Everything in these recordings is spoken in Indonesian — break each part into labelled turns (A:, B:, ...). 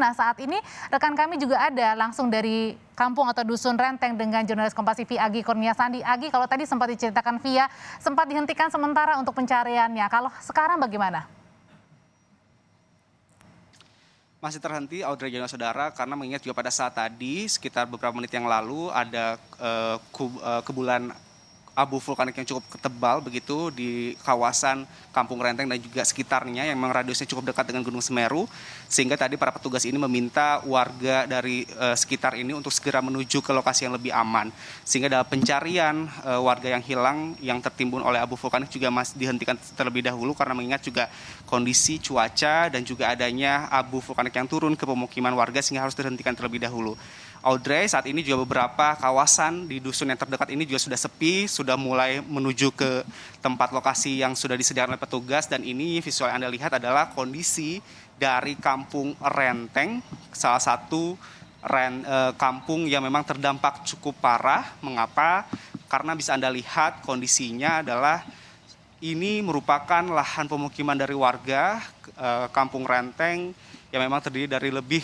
A: Nah, saat ini rekan kami juga ada langsung dari kampung atau dusun Renteng dengan jurnalis Kompas TV Agi Kurniasandi. Agi, kalau tadi sempat diceritakan Via, sempat dihentikan sementara untuk pencariannya. Kalau sekarang bagaimana?
B: Masih terhenti Audrey dan saudara karena mengingat juga pada saat tadi sekitar beberapa menit yang lalu ada kebulan abu vulkanik yang cukup tebal begitu di kawasan Kampung Renteng dan juga sekitarnya yang memang radiusnya cukup dekat dengan Gunung Semeru, sehingga tadi para petugas ini meminta warga dari sekitar ini untuk segera menuju ke lokasi yang lebih aman, sehingga dalam pencarian warga yang hilang yang tertimbun oleh abu vulkanik juga masih dihentikan terlebih dahulu karena mengingat juga kondisi cuaca dan juga adanya abu vulkanik yang turun ke pemukiman warga sehingga harus dihentikan terlebih dahulu. Audrey, saat ini juga beberapa kawasan di dusun yang terdekat ini juga sudah sepi, sudah mulai menuju ke tempat lokasi yang sudah disediakan oleh petugas, dan ini visual yang Anda lihat adalah kondisi dari Kampung Renteng, salah satu kampung yang memang terdampak cukup parah. Mengapa? Karena bisa Anda lihat kondisinya adalah ini merupakan lahan pemukiman dari warga Kampung Renteng yang memang terdiri dari lebih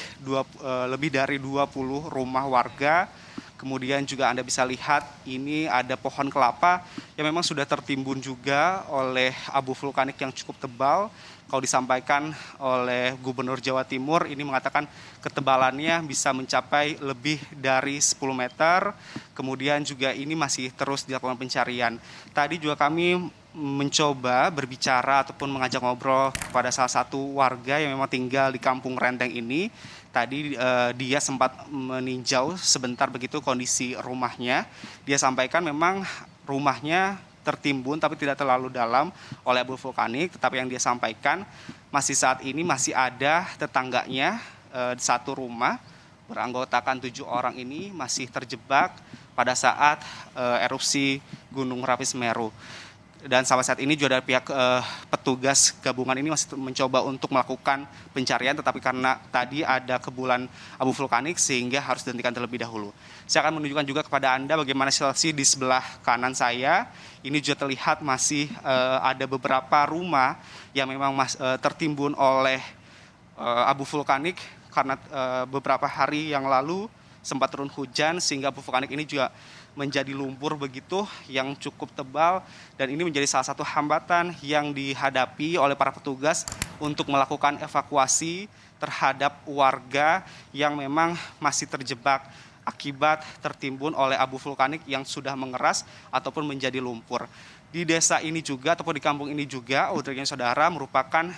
B: dari 20 rumah warga. Kemudian juga Anda bisa lihat ini ada pohon kelapa yang memang sudah tertimbun juga oleh abu vulkanik yang cukup tebal. Kalau disampaikan oleh Gubernur Jawa Timur, ini mengatakan ketebalannya bisa mencapai lebih dari 10 meter. Kemudian juga ini masih terus dilakukan pencarian. Tadi juga kami mencoba berbicara ataupun mengajak ngobrol kepada salah satu warga yang memang tinggal di Kampung Renteng ini. Tadi dia sempat meninjau sebentar begitu kondisi rumahnya. Dia sampaikan memang rumahnya tertimbun tapi tidak terlalu dalam oleh abu vulkanik. Tetapi yang dia sampaikan saat ini masih ada tetangganya di satu rumah beranggotakan 7 orang ini masih terjebak pada saat erupsi Gunung Merapi Semeru. Dan sampai saat ini juga dari pihak petugas gabungan ini masih mencoba untuk melakukan pencarian, tetapi karena tadi ada kebulan abu vulkanik sehingga harus dihentikan terlebih dahulu. Saya akan menunjukkan juga kepada Anda bagaimana situasi di sebelah kanan saya. Ini juga terlihat masih ada beberapa rumah yang memang tertimbun oleh abu vulkanik karena beberapa hari yang lalu sempat turun hujan sehingga abu vulkanik ini juga menjadi lumpur begitu yang cukup tebal, dan ini menjadi salah satu hambatan yang dihadapi oleh para petugas untuk melakukan evakuasi terhadap warga yang memang masih terjebak akibat tertimbun oleh abu vulkanik yang sudah mengeras ataupun menjadi lumpur. Di desa ini juga ataupun di kampung ini juga, Audrey dan saudara, merupakan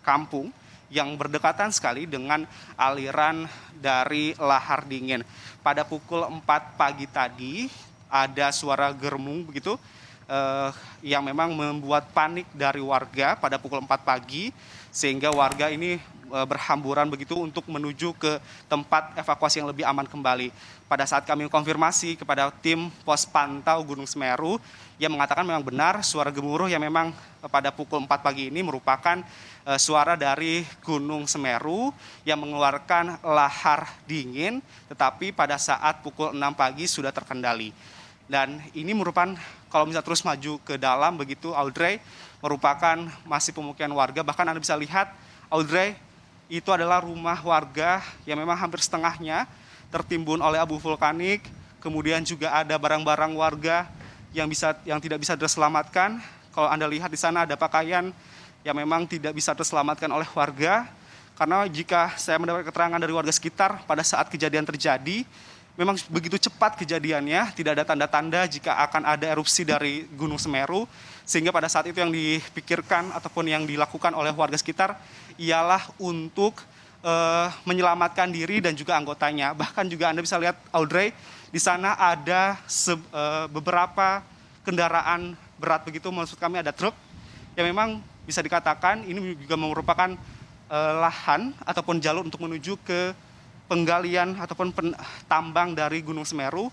B: kampung yang berdekatan sekali dengan aliran dari lahar dingin. Pada pukul 4 pagi tadi ada suara germung begitu yang memang membuat panik dari warga pada pukul 4 pagi, sehingga warga ini berhamburan begitu untuk menuju ke tempat evakuasi yang lebih aman kembali. Pada saat kami konfirmasi kepada tim pos pantau Gunung Semeru, yang mengatakan memang benar suara gemuruh yang memang pada pukul 4 pagi ini merupakan suara dari Gunung Semeru yang mengeluarkan lahar dingin, tetapi pada saat pukul 6 pagi sudah terkendali. Dan ini merupakan, kalau misalnya terus maju ke dalam begitu, Audrey, merupakan masih pemukiman warga. Bahkan Anda bisa lihat, Audrey, itu adalah rumah warga yang memang hampir setengahnya tertimbun oleh abu vulkanik. Kemudian juga ada barang-barang warga yang tidak bisa terselamatkan. Kalau Anda lihat di sana ada pakaian yang memang tidak bisa terselamatkan oleh warga, karena jika saya mendapat keterangan dari warga sekitar pada saat kejadian terjadi, memang begitu cepat kejadiannya, tidak ada tanda-tanda jika akan ada erupsi dari Gunung Semeru, sehingga pada saat itu yang dipikirkan ataupun yang dilakukan oleh warga sekitar ialah untuk menyelamatkan diri dan juga anggotanya. Bahkan juga Anda bisa lihat, Audrey, di sana ada beberapa kendaraan berat begitu, maksud kami ada truk yang memang bisa dikatakan ini juga merupakan lahan ataupun jalur untuk menuju ke penggalian ataupun tambang dari Gunung Semeru,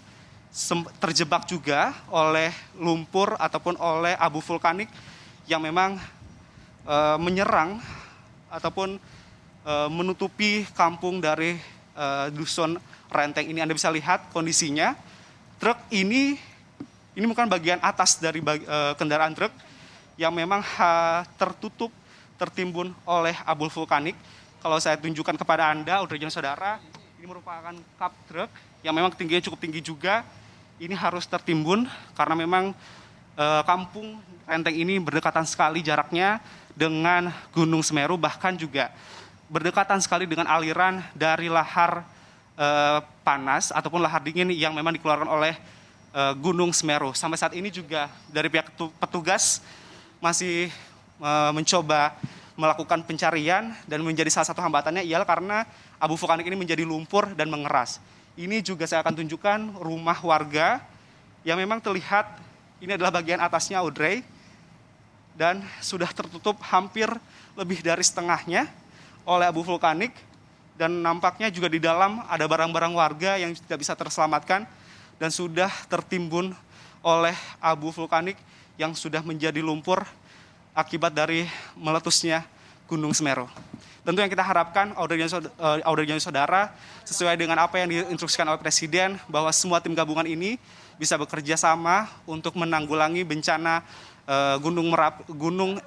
B: terjebak juga oleh lumpur ataupun oleh abu vulkanik yang memang menyerang ataupun menutupi kampung dari dusun Renteng ini. Anda bisa lihat kondisinya, truk ini bukan bagian atas dari kendaraan truk yang memang tertutup tertimbun oleh abu vulkanik. kalau saya tunjukkan kepada Anda, Audrey dan saudara, ini merupakan cup truk yang memang tingginya cukup tinggi juga. Ini harus tertimbun karena memang kampung Renteng ini berdekatan sekali jaraknya dengan Gunung Semeru, bahkan juga berdekatan sekali dengan aliran dari lahar panas ataupun lahar dingin yang memang dikeluarkan oleh Gunung Semeru. Sampai saat ini juga dari pihak petugas masih mencoba melakukan pencarian, dan menjadi salah satu hambatannya ialah karena abu vulkanik ini menjadi lumpur dan mengeras. Ini juga saya akan tunjukkan rumah warga yang memang terlihat ini adalah bagian atasnya, Audrey, dan sudah tertutup hampir lebih dari setengahnya oleh abu vulkanik, dan nampaknya juga di dalam ada barang-barang warga yang tidak bisa terselamatkan dan sudah tertimbun oleh abu vulkanik yang sudah menjadi lumpur akibat dari meletusnya Gunung Semeru. Tentu yang kita harapkan, Audrey dan saudara, sesuai dengan apa yang diinstruksikan oleh Presiden, bahwa semua tim gabungan ini bisa bekerja sama untuk menanggulangi bencana Gunung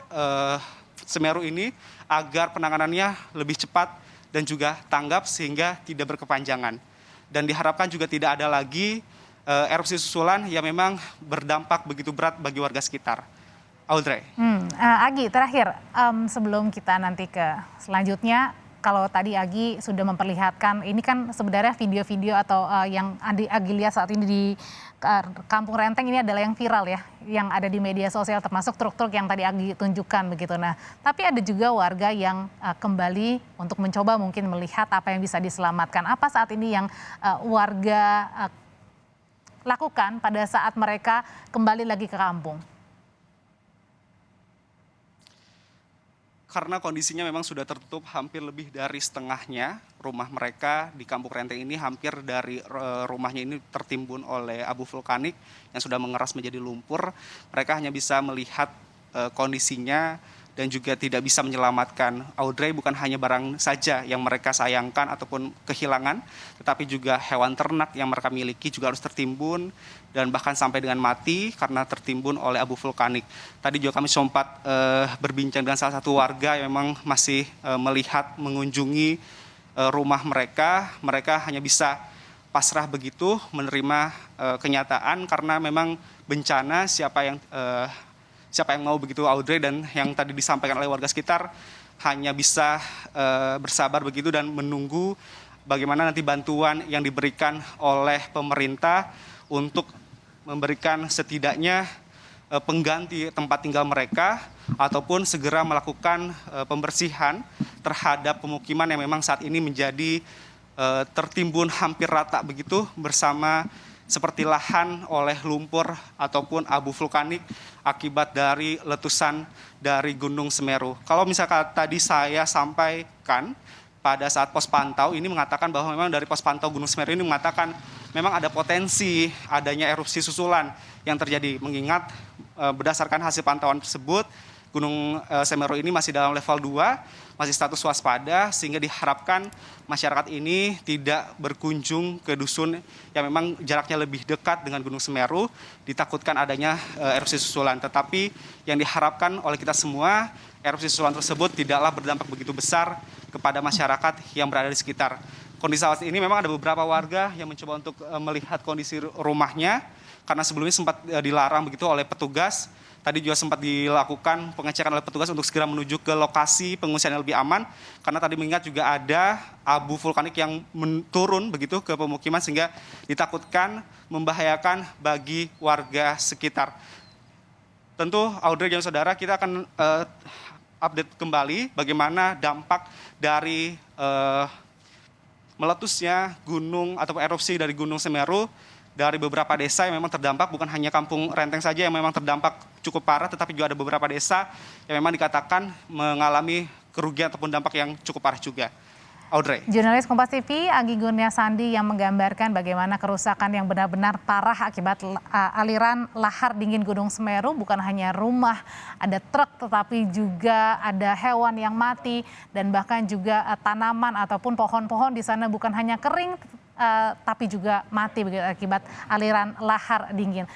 B: Semeru ini, agar penanganannya lebih cepat dan juga tanggap sehingga tidak berkepanjangan. Dan diharapkan juga tidak ada lagi erupsi susulan yang memang berdampak begitu berat bagi warga sekitar. Audrey.
A: Agi, terakhir sebelum kita nanti ke selanjutnya, kalau tadi Agi sudah memperlihatkan, ini kan sebenarnya video-video atau yang Agi lihat saat ini di Kampung Renteng ini adalah yang viral ya, yang ada di media sosial, termasuk truk-truk yang tadi Agi tunjukkan begitu. Nah, tapi ada juga warga yang kembali untuk mencoba mungkin melihat apa yang bisa diselamatkan. Apa saat ini yang warga lakukan pada saat mereka kembali lagi ke kampung?
B: Karena kondisinya memang sudah tertutup hampir lebih dari setengahnya rumah mereka di Kampung Renteng ini, hampir dari rumahnya ini tertimbun oleh abu vulkanik yang sudah mengeras menjadi lumpur. Mereka hanya bisa melihat kondisinya dan juga tidak bisa menyelamatkan. Audrey, bukan hanya barang saja yang mereka sayangkan ataupun kehilangan, tetapi juga hewan ternak yang mereka miliki juga harus tertimbun dan bahkan sampai dengan mati karena tertimbun oleh abu vulkanik. Tadi juga kami sempat berbincang dengan salah satu warga yang memang masih melihat, mengunjungi rumah mereka. Mereka hanya bisa pasrah begitu menerima kenyataan karena memang bencana, siapa yang mau begitu, Audrey, dan yang tadi disampaikan oleh warga sekitar hanya bisa bersabar begitu dan menunggu bagaimana nanti bantuan yang diberikan oleh pemerintah untuk memberikan setidaknya pengganti tempat tinggal mereka ataupun segera melakukan pembersihan terhadap pemukiman yang memang saat ini menjadi tertimbun hampir rata begitu bersama seperti lahan oleh lumpur ataupun abu vulkanik akibat dari letusan dari Gunung Semeru. Kalau misalkan tadi saya sampaikan pada saat pos pantau ini mengatakan bahwa memang dari pos pantau Gunung Semeru ini mengatakan memang ada potensi adanya erupsi susulan yang terjadi, mengingat berdasarkan hasil pantauan tersebut Gunung Semeru ini masih dalam level 2, masih status waspada, sehingga diharapkan masyarakat ini tidak berkunjung ke dusun yang memang jaraknya lebih dekat dengan Gunung Semeru, ditakutkan adanya erupsi susulan. Tetapi yang diharapkan oleh kita semua, erupsi susulan tersebut tidaklah berdampak begitu besar kepada masyarakat yang berada di sekitar. Kondisi saat ini memang ada beberapa warga yang mencoba untuk melihat kondisi rumahnya, karena sebelumnya sempat dilarang begitu oleh petugas. Tadi juga sempat dilakukan pengecekan oleh petugas untuk segera menuju ke lokasi pengungsian yang lebih aman, karena tadi mengingat juga ada abu vulkanik yang turun begitu ke pemukiman sehingga ditakutkan membahayakan bagi warga sekitar. Tentu Audrey dan saudara, kita akan update kembali bagaimana dampak dari meletusnya gunung atau erupsi dari Gunung Semeru dari beberapa desa yang memang terdampak. Bukan hanya Kampung Renteng saja yang memang terdampak cukup parah, tetapi juga ada beberapa desa yang memang dikatakan mengalami kerugian ataupun dampak yang cukup parah juga. Audrey.
A: Jurnalis Kompas TV Agi Kurniasandi yang menggambarkan bagaimana kerusakan yang benar-benar parah akibat aliran lahar dingin Gunung Semeru. Bukan hanya rumah, ada truk, tetapi juga ada hewan yang mati dan bahkan juga tanaman ataupun pohon-pohon di sana bukan hanya kering, tapi juga mati akibat aliran lahar dingin.